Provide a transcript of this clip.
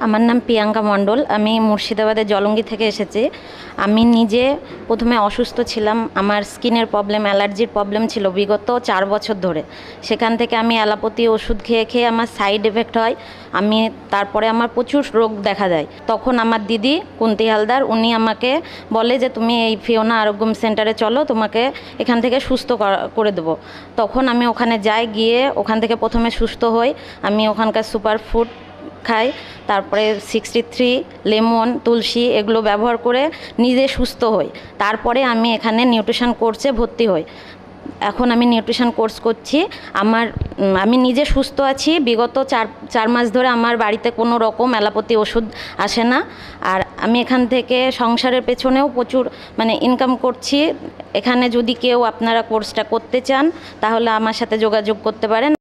আমার নাম প্রিয়াঙ্কা মণ্ডল। আমি মুর্শিদাবাদের জলঙ্গি থেকে এসেছি। আমি নিজে প্রথমে অসুস্থ ছিলাম। আমার স্কিনের প্রবলেম, অ্যালার্জির প্রবলেম ছিল বিগত 4 বছর ধরে। সেখান থেকে আমি অ্যালোপ্যাথি ওষুধ খেয়ে খেয়ে আমার সাইড এফেক্ট হয়। তারপরে আমার প্রচুর রোগ দেখা দেয়। তখন আমার দিদি কুন্তি হালদার উনি আমাকে বলে যে তুমি এই ফিওনা আরোগ্যম সেন্টারে চলো, তোমাকে এখান থেকে সুস্থ করে দেবো। তখন আমি ওখানে যাই, গিয়ে ওখান থেকে প্রথমে সুস্থ হই। আমি ওখানকার সুপার ফুড খাই, তারপরে 63 লেমন, তুলসী এগুলো ব্যবহার করে নিজে সুস্থ হই। তারপরে আমি এখানে নিউট্রিশন কোর্সে ভর্তি হই। এখন আমি নিউট্রিশন কোর্স করছি। আমি নিজে সুস্থ আছি। বিগত চার মাস ধরে আমার বাড়িতে কোনো রকম অ্যালোপ্যাথি ওষুধ আসে না। আর আমি এখান থেকে সংসারের পেছনেও প্রচুর ইনকাম করছি। এখানে যদি কেউ আপনারা কোর্সটা করতে চান তাহলে আমার সাথে যোগাযোগ করতে পারেন।